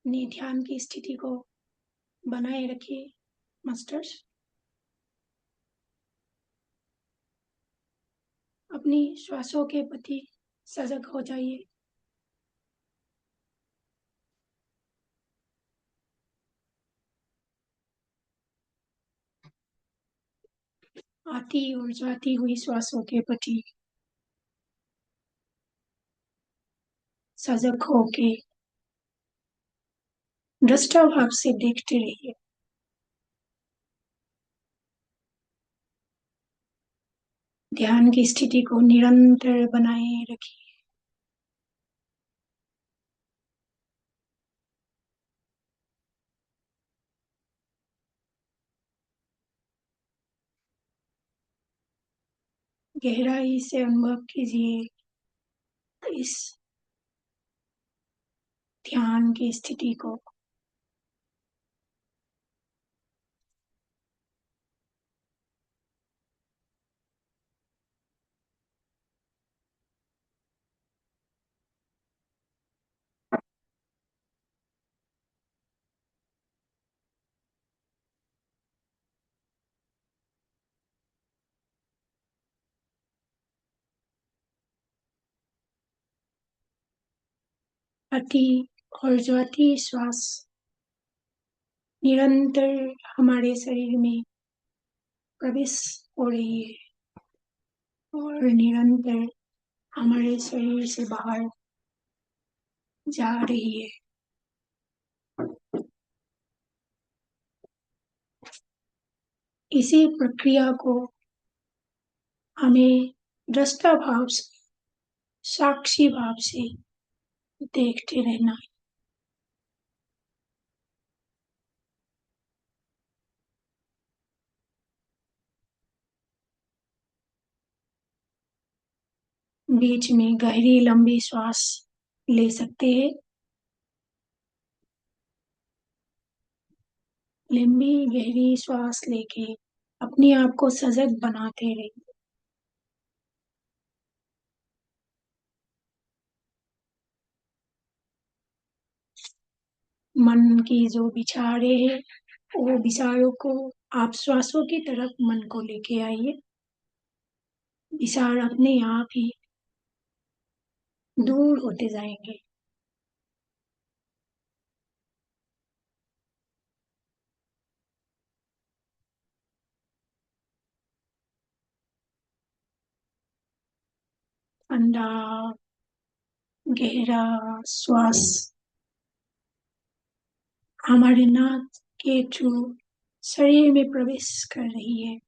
अपनी ध्यान की स्थिति को बनाए रखिए मास्टर्स। अपनी श्वासों के प्रति सजग हो जाइए। आती और जाती हुई श्वासों के प्रति सजग होके दृष्टा भाव से देखते रहिए। ध्यान की स्थिति को निरंतर बनाए रखिए। गहराई से अनुभव कीजिए इस ध्यान की स्थिति को। आती और जाती श्वास निरंतर हमारे शरीर में प्रवेश हो रही है और निरंतर हमारे शरीर से बाहर जा रही है। इसी प्रक्रिया को हमें दृष्टा भाव से, साक्षी भाव से देखते रहना है। बीच में गहरी लंबी श्वास ले सकते हैं। लंबी गहरी श्वास लेके अपने आप को सजग बनाते रहिए। मन की जो विचारे हैं वो विचारों को आप श्वासों की तरफ मन को लेके आइए। विचार अपने आप ही दूर होते जाएंगे। ठंडा गहरा श्वास हमारे नाक के थ्रू शरीर में प्रवेश कर रही है।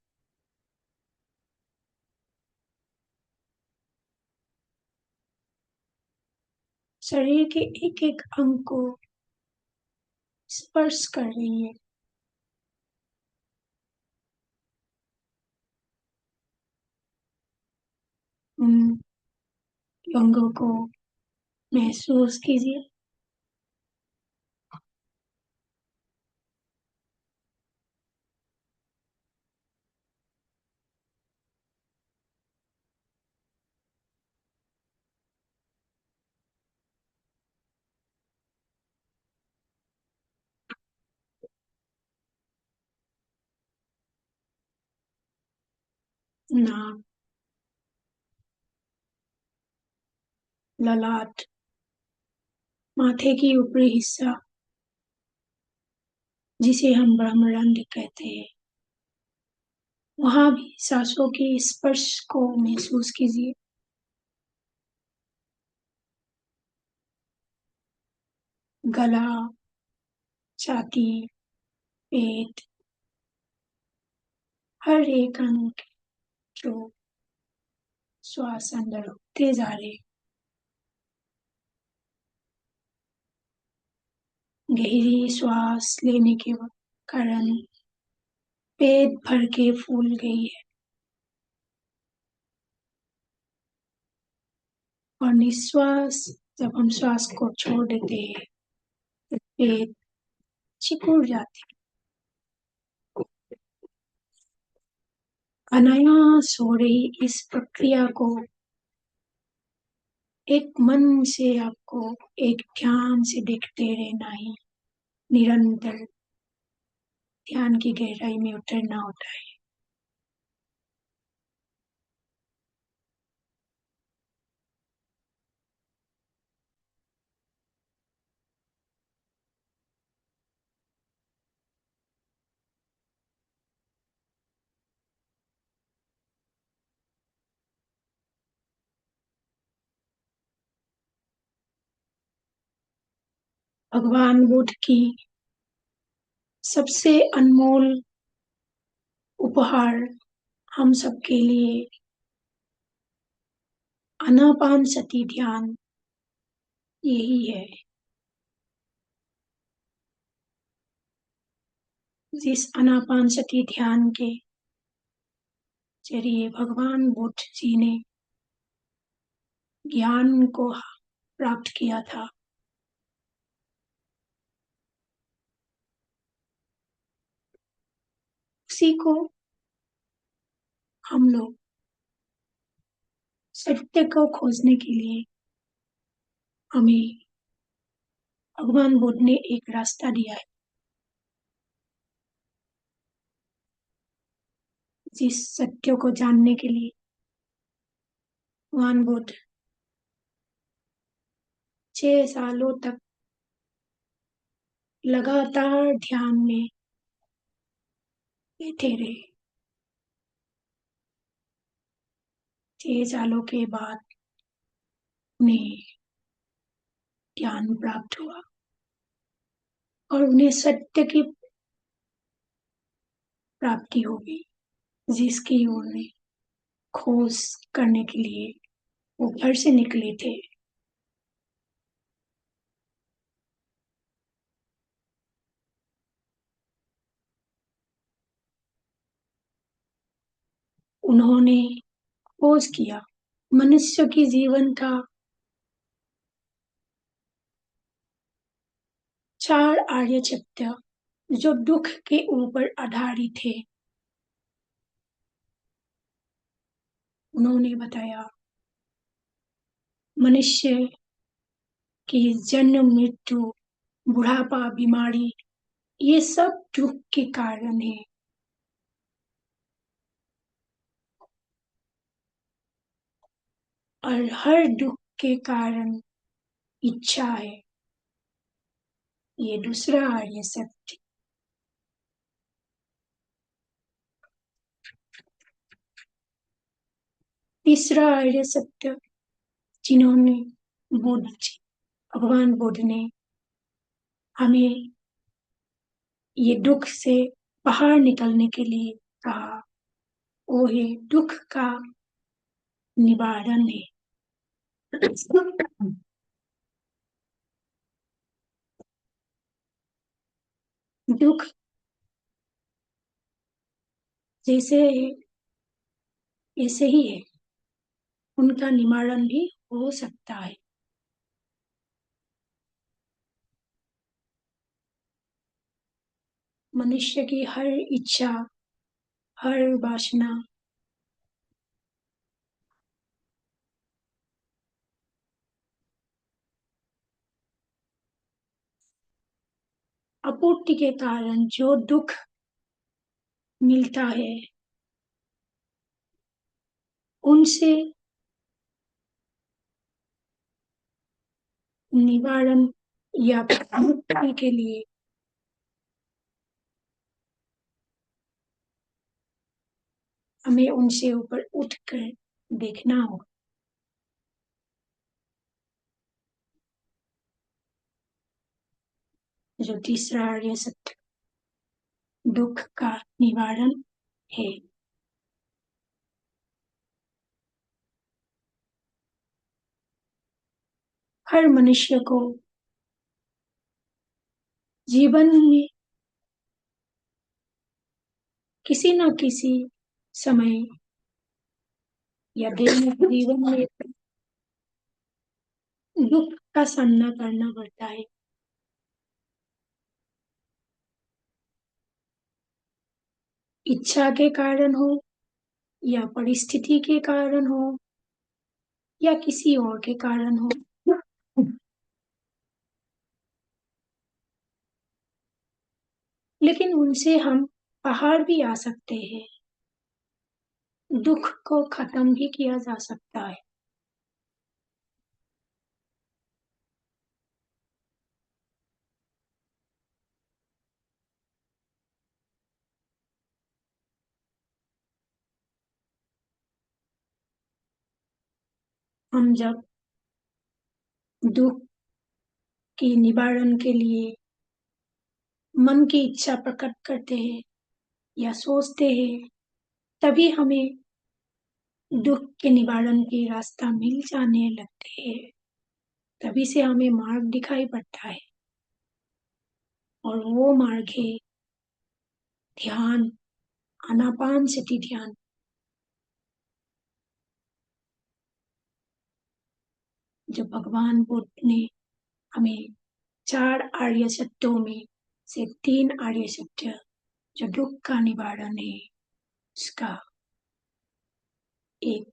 शरीर के एक एक अंग को स्पर्श कर रही है। उन अंगों को महसूस कीजिए। नाक, ललाट, माथे की ऊपरी हिस्सा जिसे हम ब्रह्मरंध्र कहते हैं, वहां भी सांसों की स्पर्श को महसूस कीजिए। गला, छाती, पेट, हर एक अंग जो श्वास अंदर होते जा रहे। गहरी श्वास लेने के कारण पेट भर के फूल गई है और निश्वास जब हम श्वास को छोड़ देते हैं तो पेट सिकुड़ जाती है। अनायास हो रही इस प्रक्रिया को एक मन से आपको एक ध्यान से देखते रहना है। निरंतर ध्यान की गहराई में उतरना होता है। भगवान बुद्ध की सबसे अनमोल उपहार हम सबके लिए आनापान सती ध्यान यही है। जिस आनापान सती ध्यान के जरिए भगवान बुद्ध जी ने ज्ञान को प्राप्त किया था, उसी को हम लोग सत्य को खोजने के लिए हमें भगवान बुद्ध ने एक रास्ता दिया है। जिस सत्य को जानने के लिए भगवान बुद्ध 6 सालों तक लगातार ध्यान में बैठे रहे। 6 सालों के बाद उन्हें ज्ञान प्राप्त हुआ और उन्हें सत्य की प्राप्ति हो गई, जिसकी उन्हें खोज करने के लिए वो घर से निकले थे। उन्होंने खोज किया मनुष्य की जीवन का 4 आर्य सत्य जो दुख के ऊपर आधारित थे। उन्होंने बताया मनुष्य की जन्म मृत्यु बुढ़ापा बीमारी ये सब दुख के कारण है। और हर दुख के कारण इच्छा है। ये दूसरा आर्य सत्य। तीसरा आर्य सत्य जिन्होंने बुद्ध जी भगवान बुद्ध ने हमें ये दुख से बाहर निकलने के लिए कहा, वो है दुख का निवारण है। दुख जैसे है ऐसे ही है, उनका निवारण भी हो सकता है। मनुष्य की हर इच्छा, हर वासना आपूर्ति के कारण जो दुख मिलता है, उनसे निवारण या मुक्ति के लिए हमें उनसे ऊपर उठकर देखना होगा। जो तीसरा आर्य सत्य दुख का निवारण है। हर मनुष्य को जीवन में किसी न किसी समय या दैनिक जीवन में दुख का सामना करना पड़ता है। इच्छा के कारण हो या परिस्थिति के कारण हो या किसी और के कारण हो, लेकिन उनसे हम बाहर भी आ सकते हैं। दुख को खत्म भी किया जा सकता है। हम जब दुख की निवारण के लिए मन की इच्छा प्रकट करते हैं या सोचते हैं, तभी हमें दुख के निवारण की रास्ता मिल जाने लगते हैं। तभी से हमें मार्ग दिखाई पड़ता है, और वो मार्ग है ध्यान, आनापान सति ध्यान। जो भगवान बुद्ध ने हमें 4 आर्य सत्यों में से 3 आर्य सत्य, जो दुख का निवारण है, उसका एक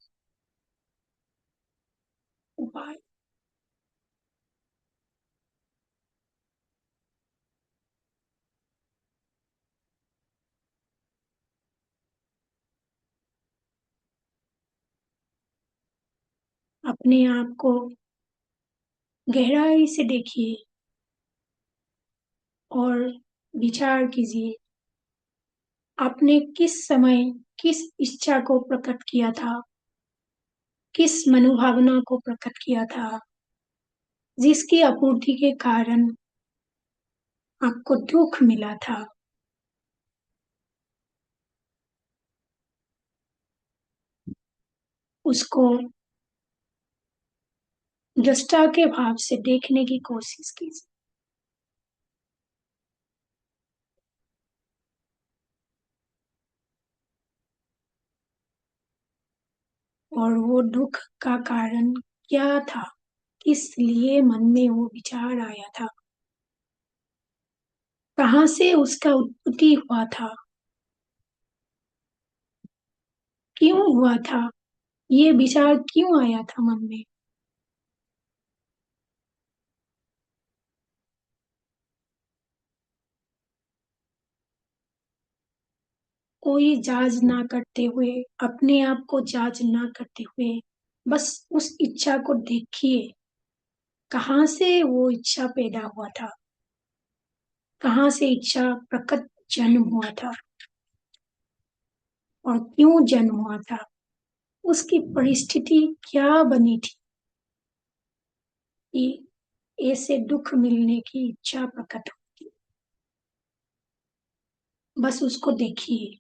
उपाय। अपने आप को गहराई से देखिए और विचार कीजिए, आपने किस समय किस इच्छा को प्रकट किया था, किस मनोभावना को प्रकट किया था, जिसकी आपूर्ति के कारण आपको दुख मिला था। उसको दृष्टा के भाव से देखने की कोशिश कीजिए, और वो दुख का कारण क्या था, किस लिए मन में वो विचार आया था, कहाँ से उसका उत्पत्ति हुआ था, क्यों हुआ था, ये विचार क्यों आया था मन में। कोई जांच ना करते हुए, अपने आप को जांच ना करते हुए, बस उस इच्छा को देखिए, कहाँ से वो इच्छा पैदा हुआ था, कहाँ से इच्छा प्रकट जन्म हुआ था, और क्यों जन्म हुआ था, उसकी परिस्थिति क्या बनी थी कि ऐसे दुख मिलने की इच्छा प्रकट होती। बस उसको देखिए।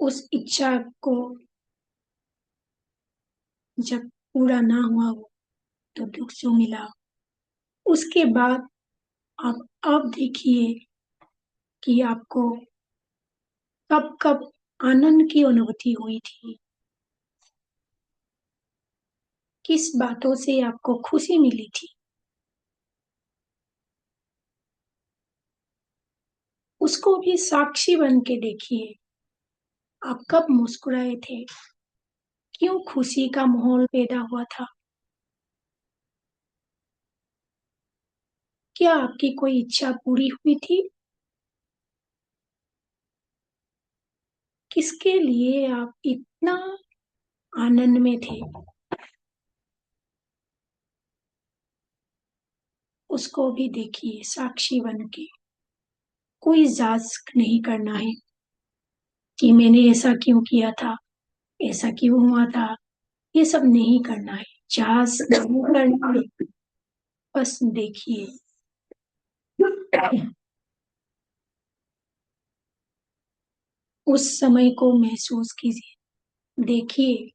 उस इच्छा को जब पूरा ना हुआ हो तो दुख जो मिला, उसके बाद आप अब देखिए कि आपको कब कब आनंद की अनुभूति हुई थी, किस बातों से आपको खुशी मिली थी, उसको भी साक्षी बन के देखिए। आप कब मुस्कुराए थे, क्यों खुशी का माहौल पैदा हुआ था, क्या आपकी कोई इच्छा पूरी हुई थी, किसके लिए आप इतना आनंद में थे, उसको भी देखिए साक्षी बन के। कोई जांच नहीं करना है कि मैंने ऐसा क्यों किया था, ऐसा क्यों हुआ था, ये सब नहीं करना है। जांच नहीं करना है, बस देखिए। उस समय को महसूस कीजिए, देखिए।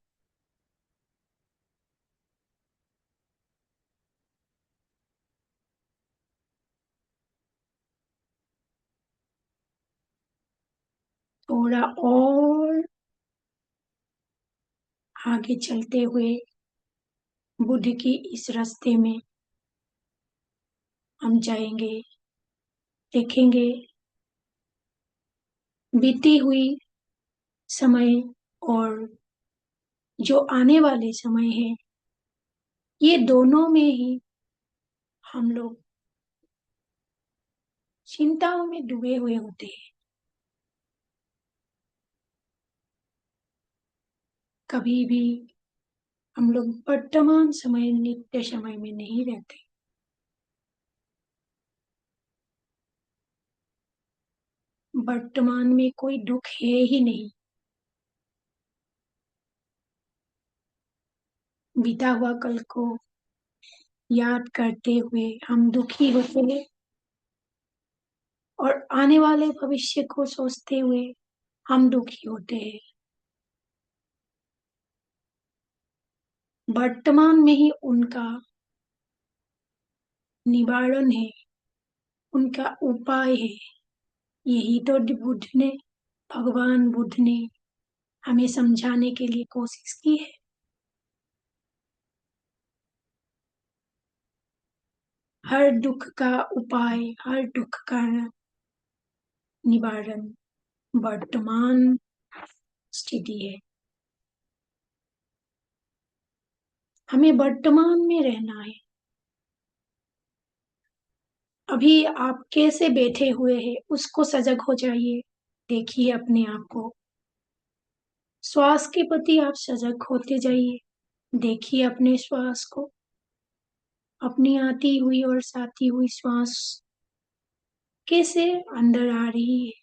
थोड़ा और आगे चलते हुए बुद्ध की इस रास्ते में हम जाएंगे, देखेंगे बीती हुई समय और जो आने वाले समय है, ये दोनों में ही हम लोग चिंताओं में डूबे हुए होते हैं। कभी भी हम लोग वर्तमान समय, नित्य समय में नहीं रहते। वर्तमान में कोई दुख है ही नहीं। बीता हुआ कल को याद करते हुए हम दुखी होते हैं और आने वाले भविष्य को सोचते हुए हम दुखी होते हैं। वर्तमान में ही उनका निवारण है, उनका उपाय है। यही तो भगवान बुद्ध ने हमें समझाने के लिए कोशिश की है। हर दुख का उपाय, हर दुख का निवारण वर्तमान स्थिति है। हमें वर्तमान में रहना है। अभी आप कैसे बैठे हुए हैं उसको सजग हो जाइए। देखिए अपने आप को। श्वास के प्रति आप सजग होते जाइए। देखिए अपने श्वास को, अपनी आती हुई और जाती हुई श्वास कैसे अंदर आ रही है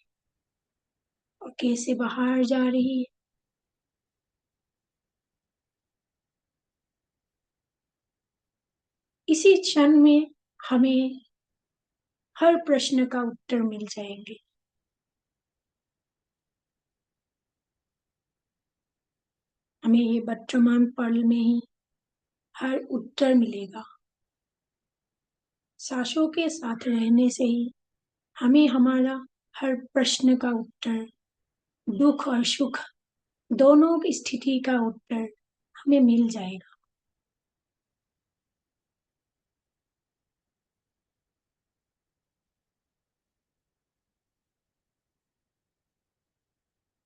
और कैसे बाहर जा रही है। इसी क्षण में हमें हर प्रश्न का उत्तर मिल जाएंगे। हमें ये वर्तमान पल में ही हर उत्तर मिलेगा। सांसों के साथ रहने से ही हमें हमारा हर प्रश्न का उत्तर, दुख और सुख दोनों की स्थिति का उत्तर हमें मिल जाएगा।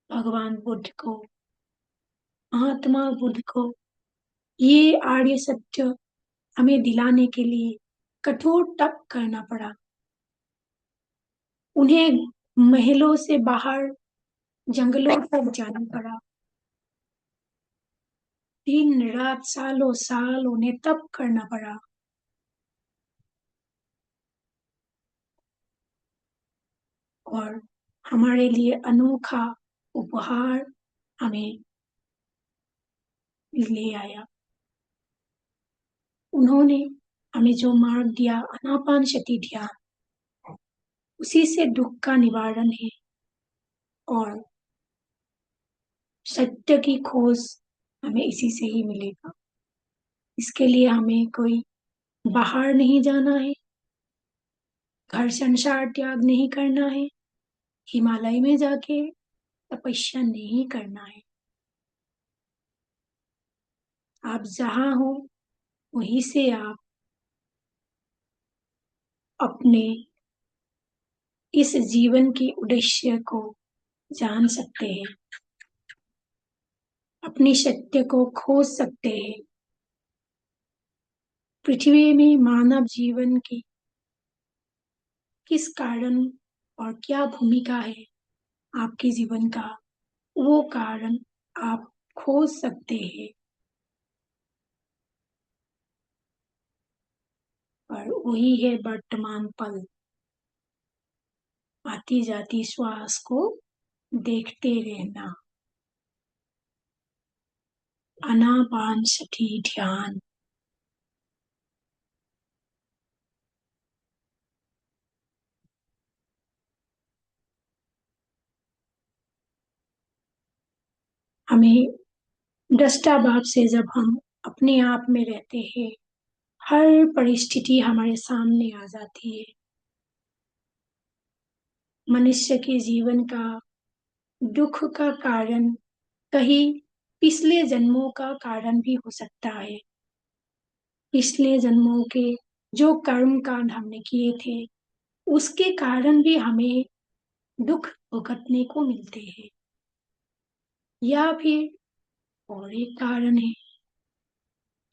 भगवान बुद्ध को, महात्मा बुद्ध को ये आर्य सत्य हमें दिलाने के लिए कठोर तप करना पड़ा। उन्हें महलों से बाहर जंगलों तक जाना पड़ा। दिन रात सालों साल उन्हें तप करना पड़ा। और हमारे लिए अनोखा उपहार हमें ले आया। उन्होंने हमें जो मार्ग दिया, आनापान सति ध्यान, उसी से दुख का निवारण है और सत्य की खोज हमें इसी से ही मिलेगा। इसके लिए हमें कोई बाहर नहीं जाना है, घर संसार त्याग नहीं करना है, हिमालय में जाके तपस्या नहीं करना है। आप जहां हो वहीं से आप अपने इस जीवन की उद्देश्य को जान सकते हैं, अपनी सत्य को खोज सकते हैं। पृथ्वी में मानव जीवन की किस कारण और क्या भूमिका है आपके जीवन का, वो कारण आप खोज सकते हैं। और वही है वर्तमान पल। आती जाती श्वास को देखते रहना, आनापान सति ध्यान। हमें दृष्टा भाव से जब हम अपने आप में रहते हैं, हर परिस्थिति हमारे सामने आ जाती है। मनुष्य के जीवन का दुख का कारण कहीं पिछले जन्मों का कारण भी हो सकता है। पिछले जन्मों के जो कर्म कांड हमने किए थे, उसके कारण भी हमें दुख भुगतने को मिलते हैं। या फिर और एक कारण है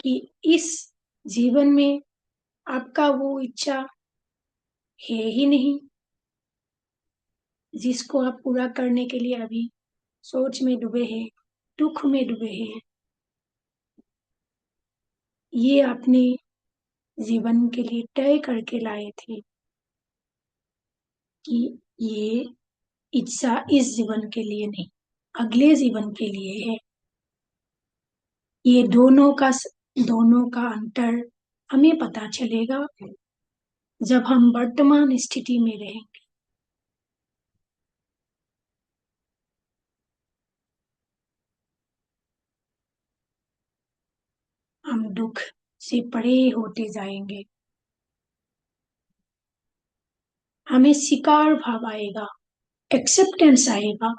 कि इस जीवन में आपका वो इच्छा है ही नहीं जिसको आप पूरा करने के लिए अभी सोच में डूबे हैं, दुख में डूबे हैं। ये अपने जीवन के लिए तय करके लाए थे कि ये इच्छा इस जीवन के लिए नहीं, अगले जीवन के लिए है। ये दोनों का अंतर हमें पता चलेगा जब हम वर्तमान स्थिति में रहेंगे। हम दुख से परे होते जाएंगे। हमें स्वीकार भाव आएगा, एक्सेप्टेंस आएगा।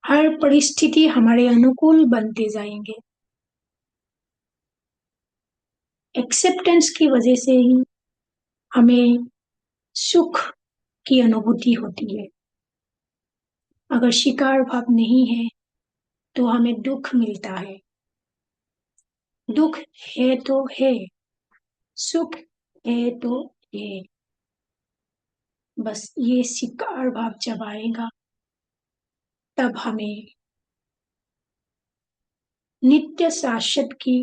हर परिस्थिति हमारे अनुकूल बनते जाएंगे। एक्सेप्टेंस की वजह से ही हमें सुख की अनुभूति होती है। अगर स्वीकार भाव नहीं है तो हमें दुख मिलता है। दुख है तो है, सुख है तो है। बस ये स्वीकार भाव जब आएगा तब हमें नित्य शाश्वत की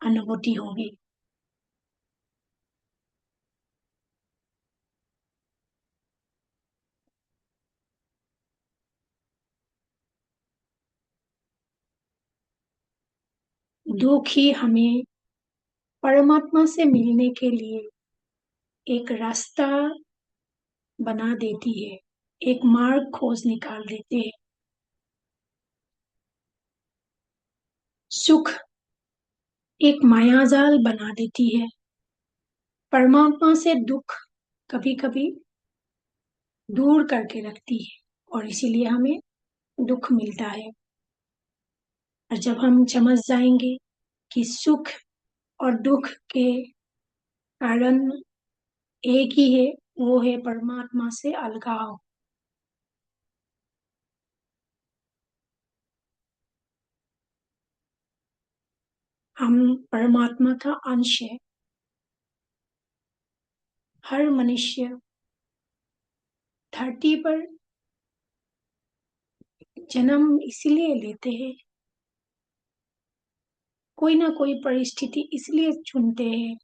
अनुभूति होगी। दुख ही हमें परमात्मा से मिलने के लिए एक रास्ता बना देती है, एक मार्ग खोज निकाल देते हैं। सुख एक मायाजाल बना देती है। परमात्मा से दुख कभी कभी दूर करके रखती है और इसीलिए हमें दुख मिलता है। और जब हम समझ जाएंगे कि सुख और दुख के कारण एक ही है, वो है परमात्मा से अलगाव। हम परमात्मा का अंश है। हर मनुष्य धरती पर जन्म इसलिए लेते हैं, कोई ना कोई परिस्थिति इसलिए चुनते हैं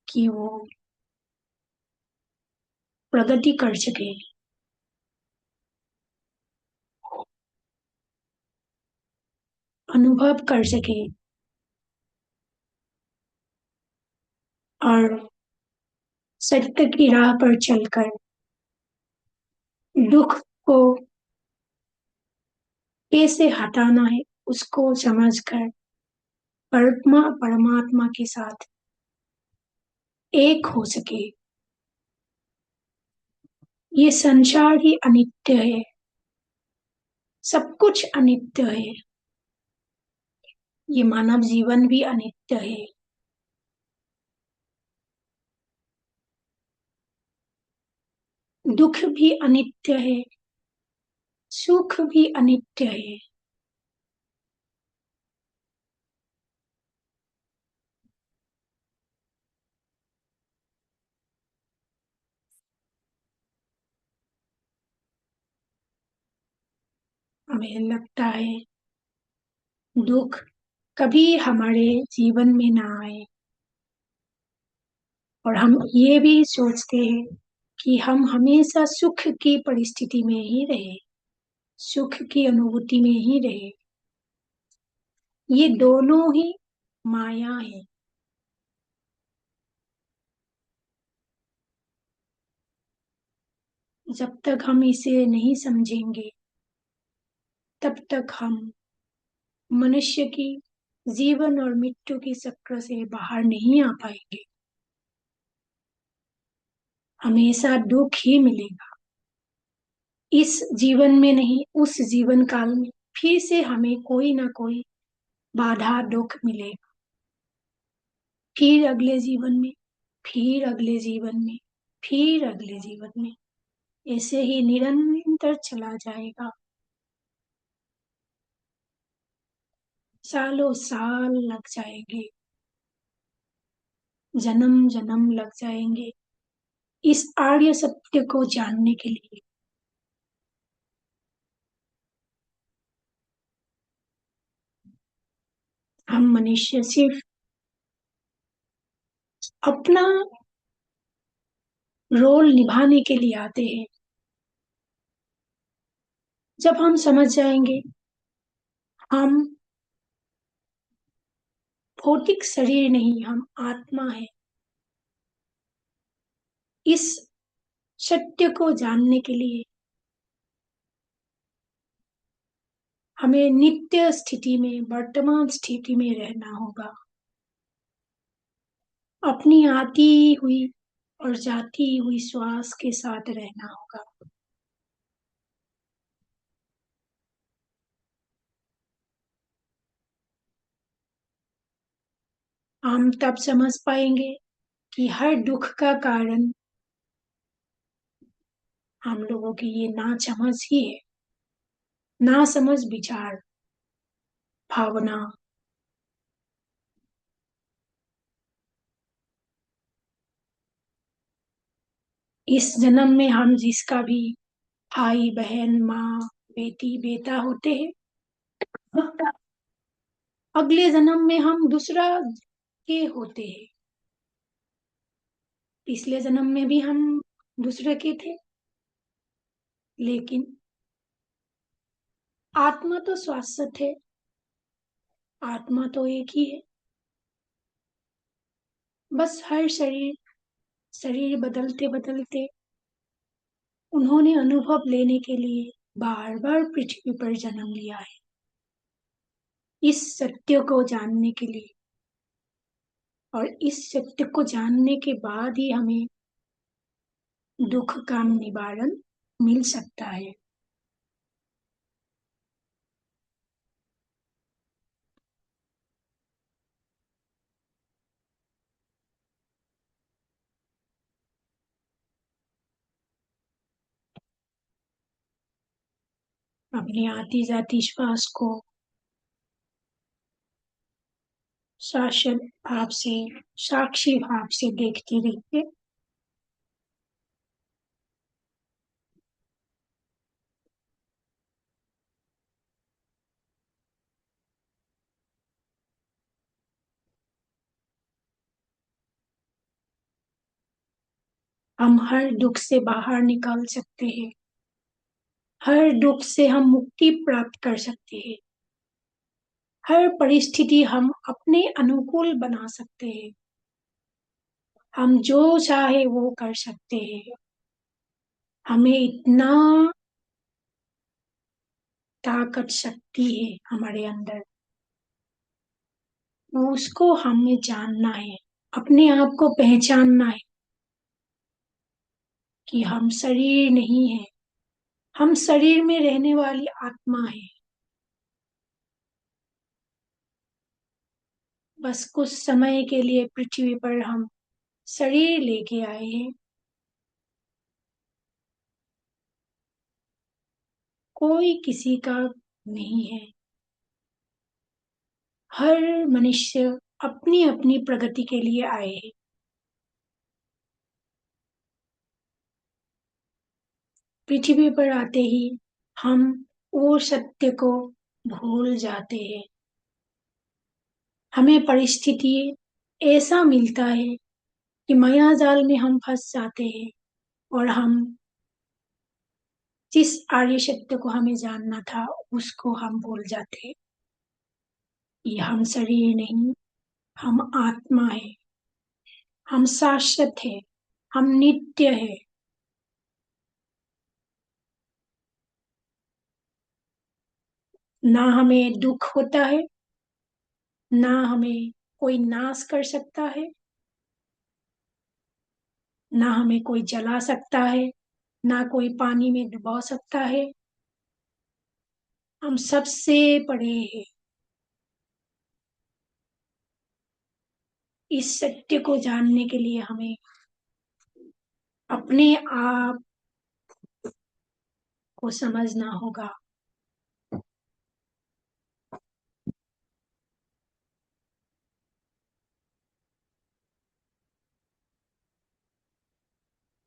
कि वो प्रगति कर सके, अनुभव कर सके और सत्य की राह पर चलकर दुख को कैसे हटाना है उसको समझकर परमात्मा के साथ एक हो सके। ये संसार ही अनित्य है, सब कुछ अनित्य है। ये मानव जीवन भी अनित्य है। दुख भी अनित्य है, सुख भी अनित्य है। हमें लगता है दुख कभी हमारे जीवन में ना आए और हम ये भी सोचते हैं कि हम हमेशा सुख की परिस्थिति में ही रहे, सुख की अनुभूति में ही रहे। ये दोनों ही माया है। जब तक हम इसे नहीं समझेंगे तब तक हम मनुष्य की जीवन और मृत्यु की चक्र से बाहर नहीं आ पाएंगे। हमेशा दुख ही मिलेगा। इस जीवन में नहीं, उस जीवन काल में फिर से हमें कोई ना कोई बाधा दुख मिलेगा। फिर अगले जीवन में, फिर अगले जीवन में, फिर अगले जीवन में, ऐसे ही निरंतर चला जाएगा। सालों साल लग जाएंगे, जन्म जन्म लग जाएंगे इस आर्य सत्य को जानने के लिए। हम मनुष्य सिर्फ अपना रोल निभाने के लिए आते हैं। जब हम समझ जाएंगे हम भौतिक शरीर नहीं, हम आत्मा है, इस सत्य को जानने के लिए हमें नित्य स्थिति में, वर्तमान स्थिति में रहना होगा। अपनी आती हुई और जाती हुई श्वास के साथ रहना होगा। हम तब समझ पाएंगे कि हर दुख का कारण हम लोगों की ये ना समझ ही है। ना समझ, विचार, भावना। इस जन्म में हम जिसका भी भाई बहन माँ बेटी बेटा होते हैं, अगले जन्म में हम दूसरा के होते हैं। पिछले जन्म में भी हम दूसरे के थे, लेकिन आत्मा तो शाश्वत है। आत्मा तो एक ही है। बस हर शरीर शरीर बदलते बदलते उन्होंने अनुभव लेने के लिए बार बार पृथ्वी पर जन्म लिया है, इस सत्य को जानने के लिए। और इस सत्य को जानने के बाद ही हमें दुख का निवारण मिल सकता है। अपनी आती जाती श्वास को शासन भाव से, साक्षी भाव से देखते रहिए। हम हर दुख से बाहर निकल सकते हैं। हर दुख से हम मुक्ति प्राप्त कर सकते हैं। हर परिस्थिति हम अपने अनुकूल बना सकते हैं। हम जो चाहे वो कर सकते हैं। हमें इतना ताकत शक्ति है हमारे अंदर, उसको हमें जानना है। अपने आप को पहचानना है कि हम शरीर नहीं है, हम शरीर में रहने वाली आत्मा है। बस कुछ समय के लिए पृथ्वी पर हम शरीर लेके आए हैं। कोई किसी का नहीं है। हर मनुष्य अपनी अपनी प्रगति के लिए आए हैं। पृथ्वी पर आते ही हम वो सत्य को भूल जाते हैं। हमें परिस्थिति ऐसा मिलता है कि माया जाल में हम फंस जाते हैं और हम जिस आर्य सत्य को हमें जानना था उसको हम भूल जाते हैं। ये हम शरीर नहीं, हम आत्मा है, हम शाश्वत है, हम नित्य है। ना हमें दुख होता है, ना हमें कोई नाश कर सकता है, ना हमें कोई जला सकता है, ना कोई पानी में डुबो सकता है। हम सबसे परे हैं। इस सत्य को जानने के लिए हमें अपने आप को समझना होगा।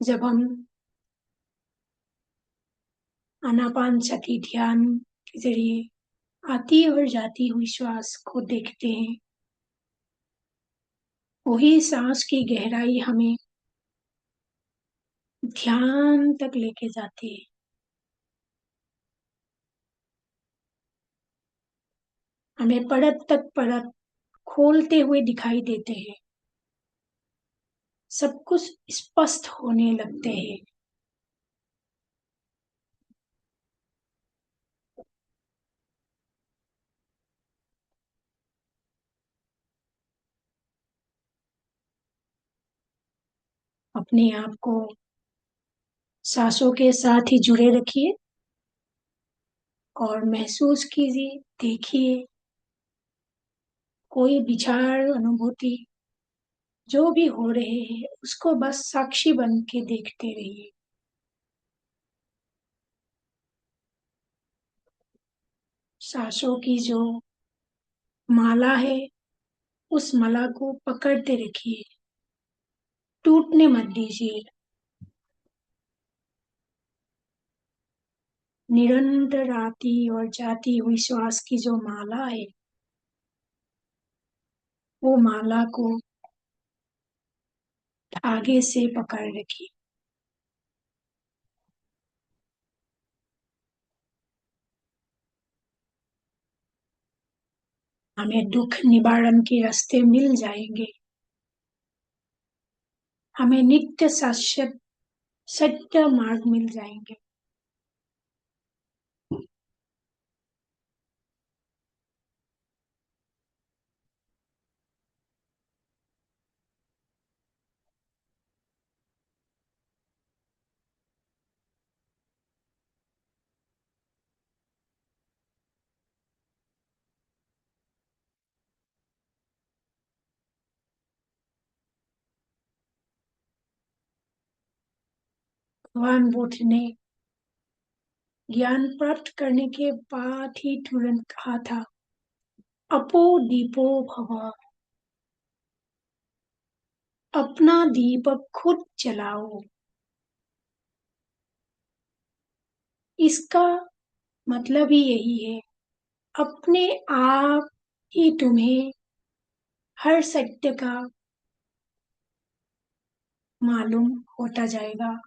जब हम आनापानसती ध्यान के जरिए आती और जाती हुई श्वास को देखते हैं, वही सांस की गहराई हमें ध्यान तक लेके जाती है। हमें परत तक परत खोलते हुए दिखाई देते हैं। सब कुछ स्पष्ट होने लगते हैं। अपने आप को सांसों के साथ ही जुड़े रखिए और महसूस कीजिए, देखिए, कोई विचार, अनुभूति जो भी हो रहे हैं उसको बस साक्षी बन के देखते रहिए। सांसों की जो माला है, उस माला को पकड़ते रखिए, टूटने मत दीजिए। निरंतर आती और जाती हुई श्वास की जो माला है, वो माला को धागे से पकड़ रखिए। हमें दुख निवारण के रास्ते मिल जाएंगे। हमें नित्य सत्य मार्ग मिल जाएंगे। भगवान बुद्ध ने ज्ञान प्राप्त करने के बाद ही तुरंत कहा था, अपो दीपो भव। अपना दीपक खुद जलाओ। इसका मतलब ही यही है। अपने आप ही तुम्हें हर सत्य का मालूम होता जाएगा।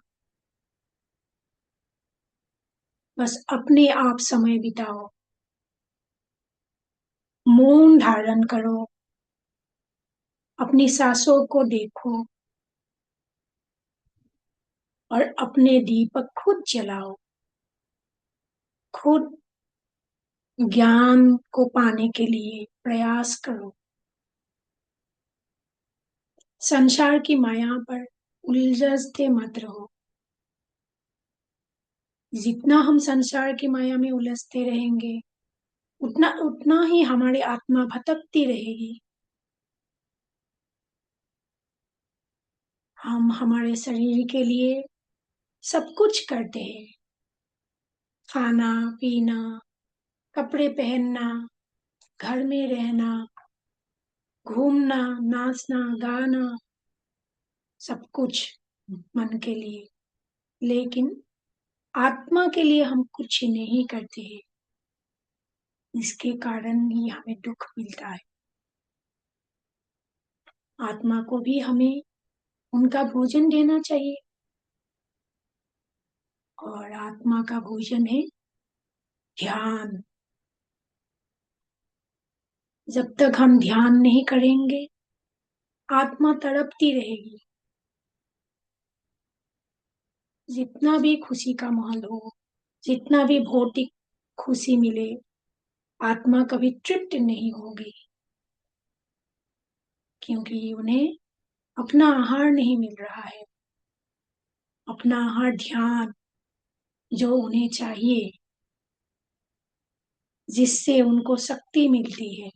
बस अपने आप समय बिताओ, मौन धारण करो, अपनी सांसों को देखो और अपने दीपक खुद जलाओ। खुद ज्ञान को पाने के लिए प्रयास करो। संसार की माया पर उलझते मत रहो। जितना हम संसार की माया में उलझते रहेंगे, उतना उतना ही हमारी आत्मा भटकती रहेगी। हम हमारे शरीर के लिए सब कुछ करते हैं। खाना पीना, कपड़े पहनना, घर में रहना, घूमना, नाचना, गाना, सब कुछ मन के लिए। लेकिन आत्मा के लिए हम कुछ नहीं करते हैं। इसके कारण ही हमें दुख मिलता है। आत्मा को भी हमें उनका भोजन देना चाहिए। और आत्मा का भोजन है ध्यान। जब तक हम ध्यान नहीं करेंगे, आत्मा तड़पती रहेगी। जितना भी खुशी का माहौल हो, जितना भी भौतिक खुशी मिले, आत्मा कभी तृप्त नहीं होगी, क्योंकि उन्हें अपना आहार नहीं मिल रहा है। अपना आहार ध्यान, जो उन्हें चाहिए, जिससे उनको शक्ति मिलती है।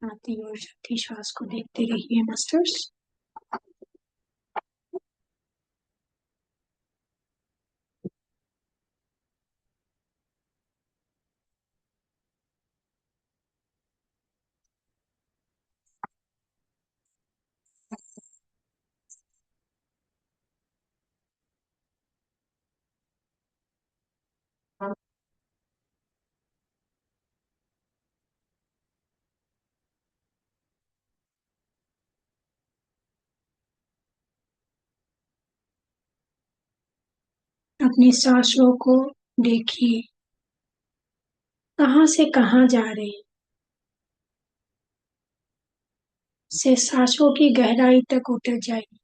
आती और जाती श्वास को देखते रहिए मास्टर्स। अपनी सांसों को देखिए, कहाँ से कहाँ जा रहे हैं, से सांसों की गहराई तक उतर जाइए।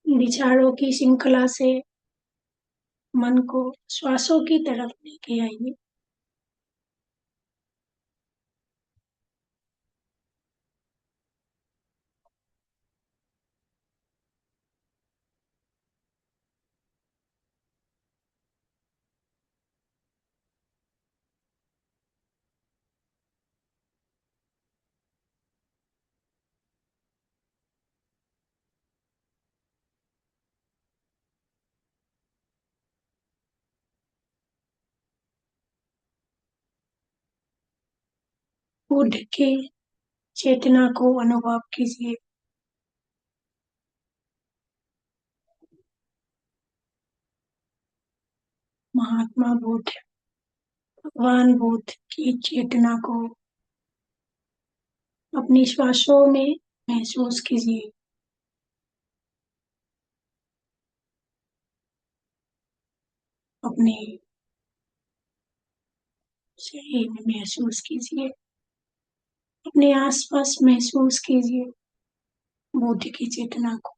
विचारों की श्रृंखला से मन को श्वासों की तरफ लेके आइए। बुद्ध के चेतना को अनुभव कीजिए। महात्मा बुद्ध, भगवान बुद्ध की चेतना को अपनी श्वासों में महसूस कीजिए। अपने शरीर में महसूस कीजिए। अपने आसपास महसूस कीजिए बुद्ध की चेतना को।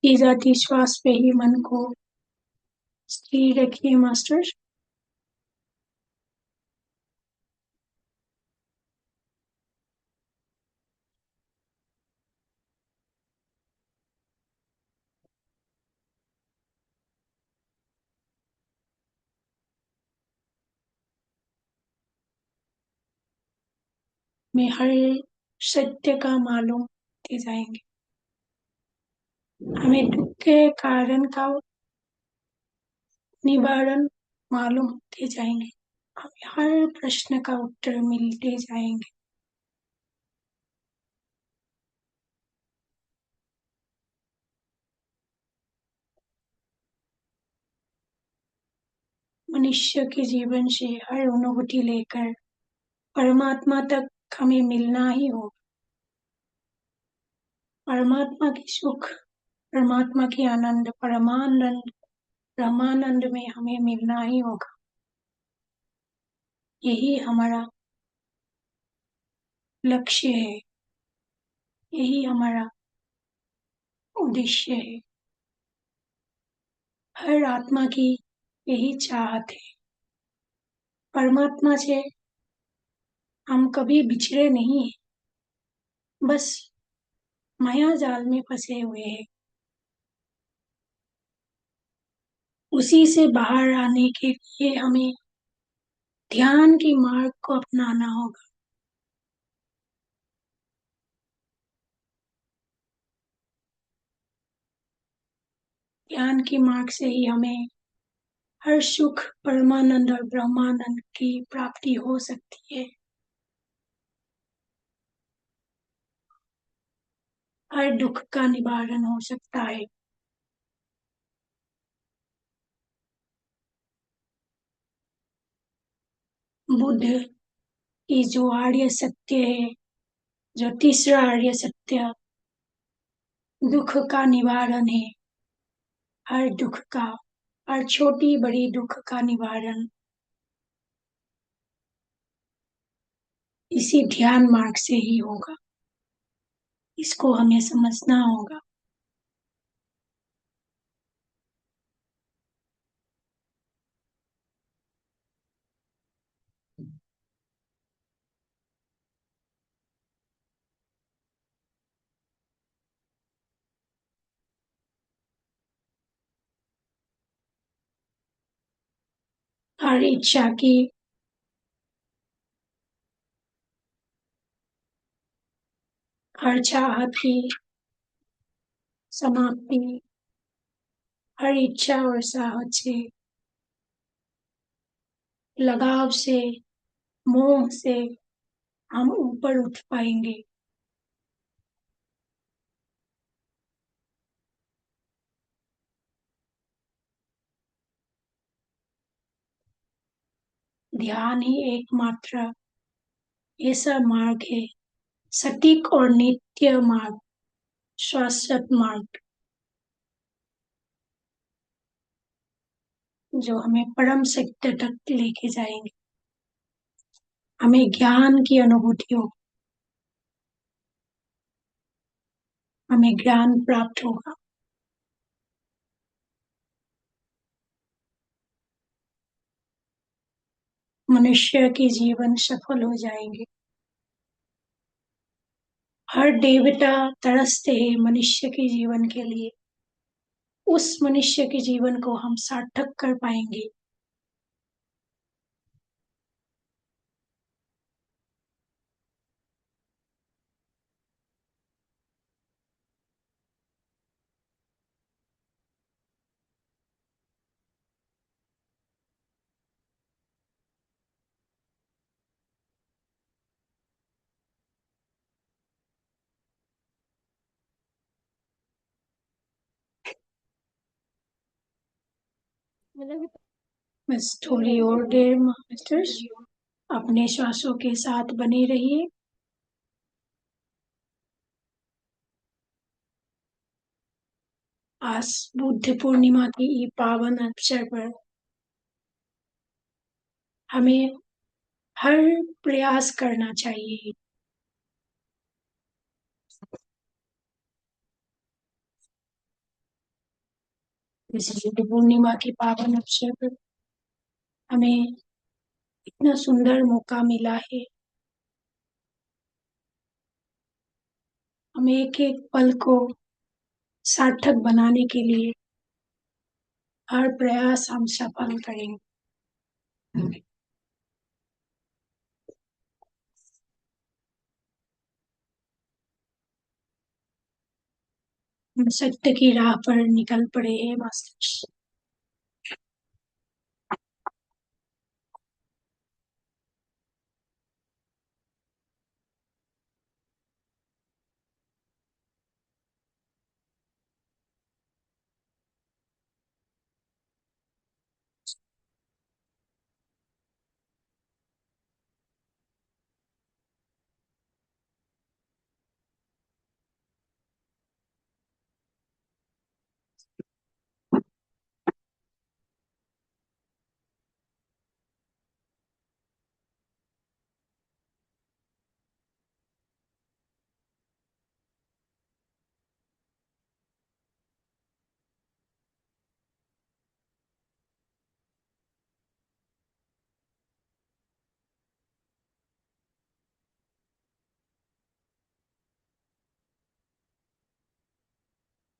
की जाती श्वास पे ही मन को स्थिर रखिए मास्टर। में हर सत्य का मालूम होते जाएंगे। हमें दुख के कारण का निवारण मालूम होते जाएंगे। हमें हर प्रश्न का उत्तर मिलते जाएंगे। मनुष्य के जीवन से हर अनुभूति लेकर परमात्मा तक हमें मिलना ही होगा। परमात्मा की सुख, परमात्मा की आनंद, परमानंद, ब्रह्मानंद में हमें मिलना ही होगा। यही हमारा लक्ष्य है, यही हमारा उद्देश्य है। हर आत्मा की यही चाहत है। परमात्मा से हम कभी बिछड़े नहीं हैं, बस माया जाल में फंसे हुए हैं। उसी से बाहर आने के लिए हमें ध्यान की मार्ग को अपनाना होगा। ज्ञान की मार्ग से ही हमें हर सुख, परमानंद और ब्रह्मानंद की प्राप्ति हो सकती है। हर दुख का निवारण हो सकता है। बुद्ध की जो आर्य सत्य है, जो तीसरा आर्य सत्य दुख का निवारण है, हर दुख का, हर छोटी बड़ी दुख का निवारण इसी ध्यान मार्ग से ही होगा। इसको हमें समझना होगा। हर इच्छा की हर चाहत की समाप्ति, हर इच्छा और चाहत से, लगाव से, मोह से हम ऊपर उठ पाएंगे। ध्यान ही एकमात्र ऐसा मार्ग है, सटीक और नित्य मार्ग, शाश्वत मार्ग, जो हमें परम सत्य तक लेके जाएंगे। हमें ज्ञान की अनुभूति हो, हमें ज्ञान प्राप्त होगा। मनुष्य के जीवन सफल हो जाएंगे। हर देवता तरसते हैं मनुष्य के जीवन के लिए। उस मनुष्य के जीवन को हम सार्थक कर पाएंगे। बस थोड़ी और देर मास्टर्स, अपने श्वासों के साथ बने रहिए। आज बुद्ध पूर्णिमा की ये पावन अवसर पर हमें हर प्रयास करना चाहिए। इस बुद्ध पूर्णिमा के पावन अवसर पर हमें इतना सुंदर मौका मिला है। हमें एक एक पल को सार्थक बनाने के लिए हर प्रयास हम सफल करेंगे। हम सत्य की राह पर निकल पड़े हैं मास्टर्स।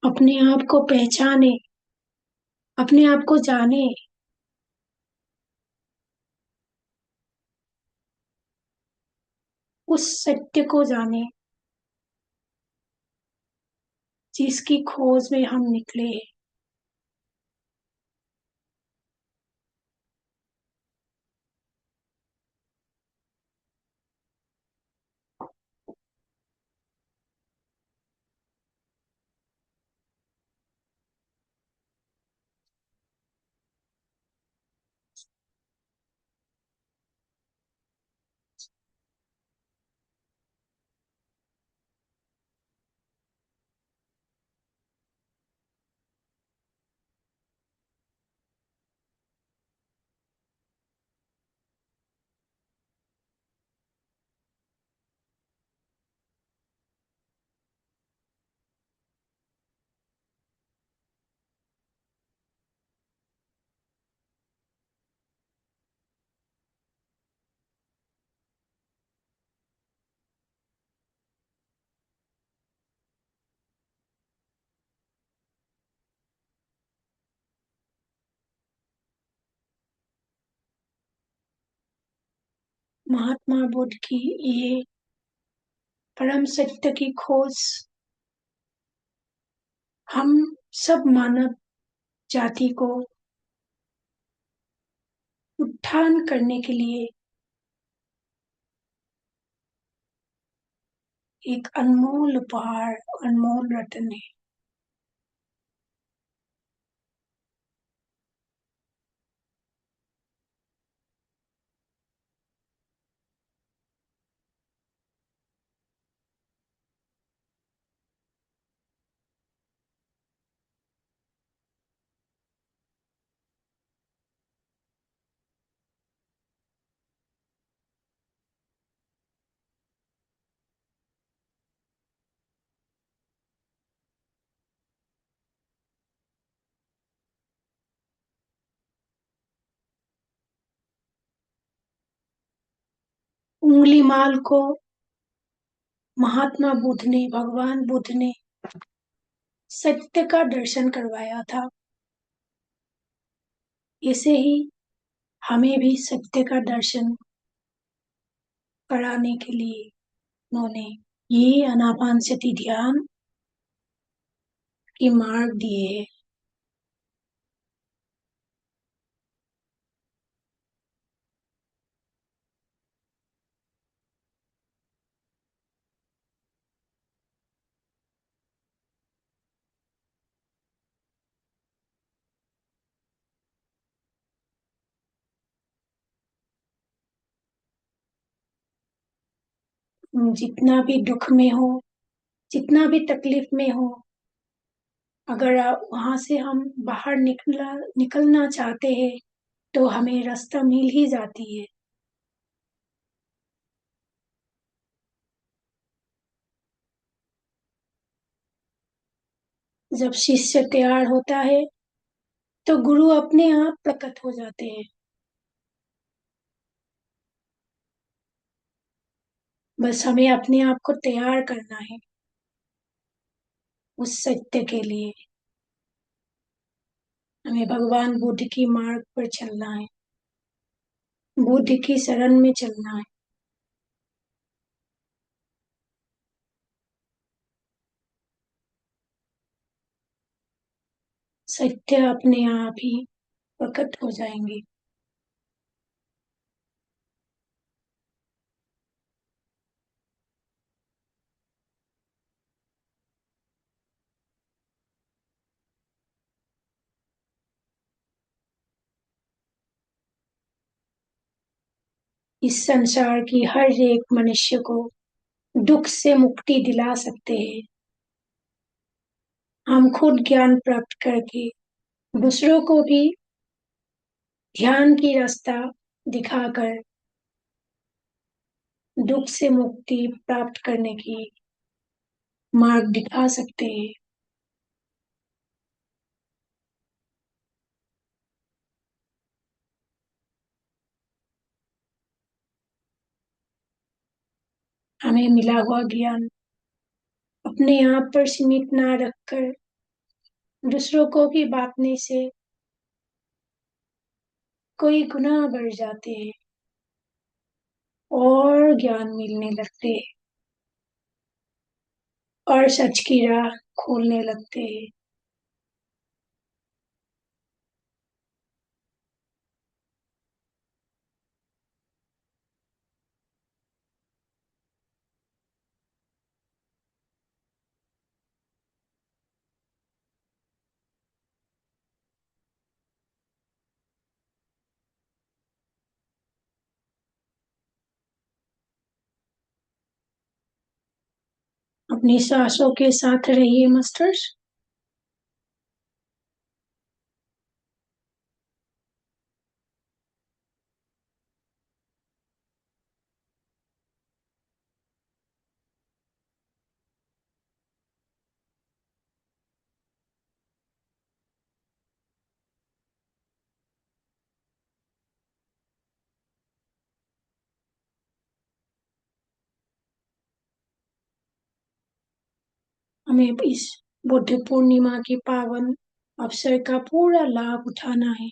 अपने आप को पहचाने, अपने आप को जाने, उस सत्य को जाने जिसकी खोज में हम निकले हैं। महात्मा बुद्ध की ये परम सत्य की खोज हम सब मानव जाति को उत्थान करने के लिए एक अनमोल उपहार, अनमोल रत्न है। उंगली माल को महात्मा बुद्ध ने, भगवान बुद्ध ने सत्य का दर्शन करवाया था। ऐसे ही हमें भी सत्य का दर्शन कराने के लिए उन्होंने ये आनापानसति ध्यान के मार्ग दिए हैं। जितना भी दुख में हो, जितना भी तकलीफ में हो, अगर वहां से हम बाहर निकलना चाहते हैं तो हमें रास्ता मिल ही जाती है। जब शिष्य तैयार होता है तो गुरु अपने आप प्रकट हो जाते हैं। बस हमें अपने आप को तैयार करना है उस सत्य के लिए। हमें भगवान बुद्ध की मार्ग पर चलना है, बुद्ध की शरण में चलना है। सत्य अपने आप ही प्रकट हो जाएंगे। इस संसार की हर एक मनुष्य को दुख से मुक्ति दिला सकते हैं। हम खुद ज्ञान प्राप्त करके दूसरों को भी ध्यान की रास्ता दिखाकर दुख से मुक्ति प्राप्त करने की मार्ग दिखा सकते हैं। हमें मिला हुआ ज्ञान अपने आप पर सीमित ना रखकर दूसरों को भी बांटने से कई गुना बढ़ जाते हैं और ज्ञान मिलने लगते हैं और सच की राह खोलने लगते हैं। अपनी सांसों के साथ रहिए मास्टर्स। हमें इस बुद्ध पूर्णिमा के पावन अवसर का पूरा लाभ उठाना है।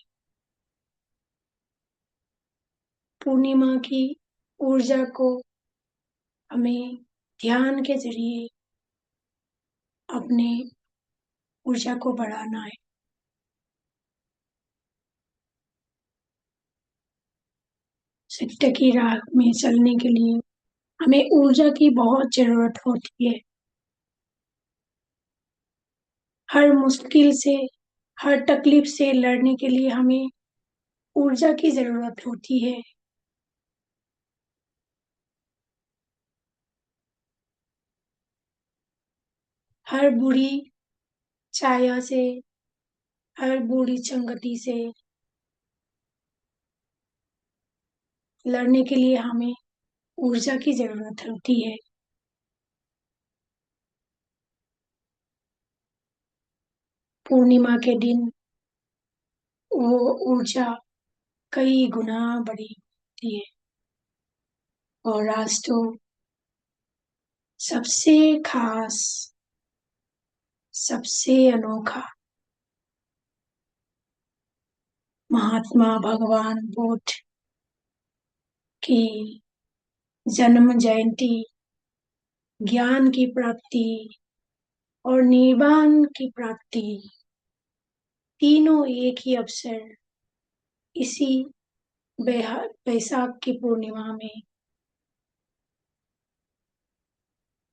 पूर्णिमा की ऊर्जा को हमें ध्यान के जरिए अपने ऊर्जा को बढ़ाना है। सत्य की राह में चलने के लिए हमें ऊर्जा की बहुत जरूरत होती है। हर मुश्किल से, हर तकलीफ से लड़ने के लिए हमें ऊर्जा की जरूरत होती है। हर बुरी छाया से, हर बुरी संगति से लड़ने के लिए हमें ऊर्जा की जरूरत होती है। पूर्णिमा के दिन वो ऊर्जा कई गुना बड़ी होती है। और आज तो सबसे खास, सबसे अनोखा महात्मा भगवान बुद्ध की जन्म जयंती, ज्ञान की प्राप्ति और निर्वाण की प्राप्ति, तीनों एक ही अवसर इसी बैसाख की पूर्णिमा में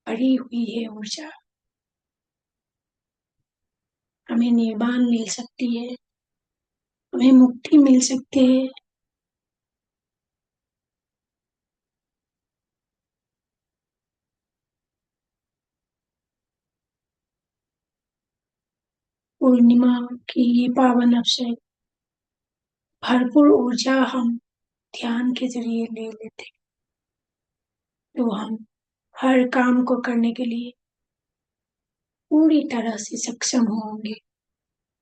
भरी हुई है ऊर्जा। हमें निर्वाण मिल सकती है, हमें मुक्ति मिल सकती है। पूर्णिमा की ये पावन अवसर, भरपूर ऊर्जा हम ध्यान के जरिए ले लेते हैं, तो हम हर काम को करने के लिए पूरी तरह से सक्षम होंगे।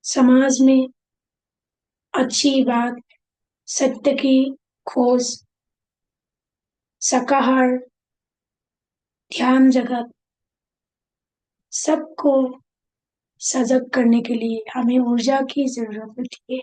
समाज में अच्छी बात, सत्य की खोज, शाकाहार, ध्यान जगत, सबको सजग करने के लिए हमें ऊर्जा की जरूरत होती है।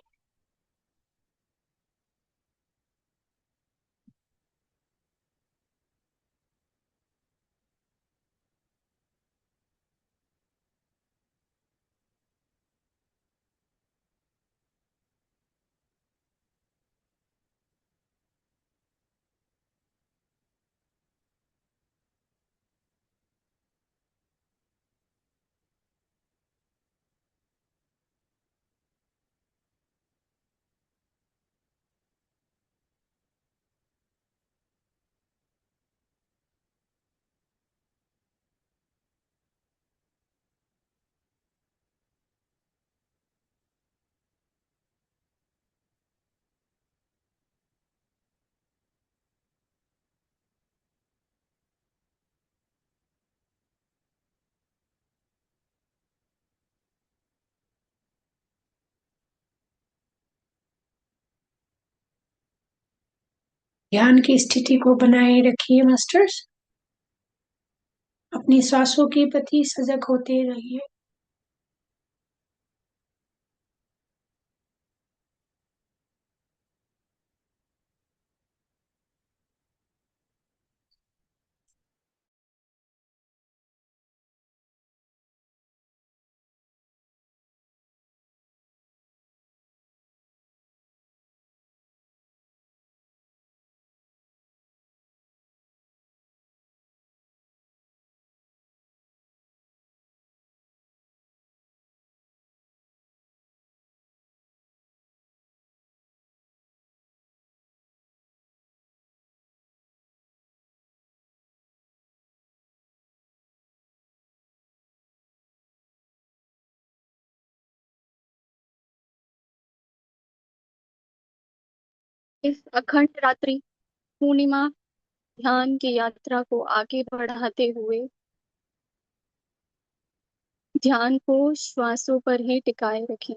ध्यान की स्थिति को बनाए रखिए मास्टर्स। अपनी सांसों के प्रति सजग होते रहिए। इस अखंड रात्रि पूर्णिमा ध्यान की यात्रा को आगे बढ़ाते हुए ध्यान को श्वासों पर ही टिकाए रखें।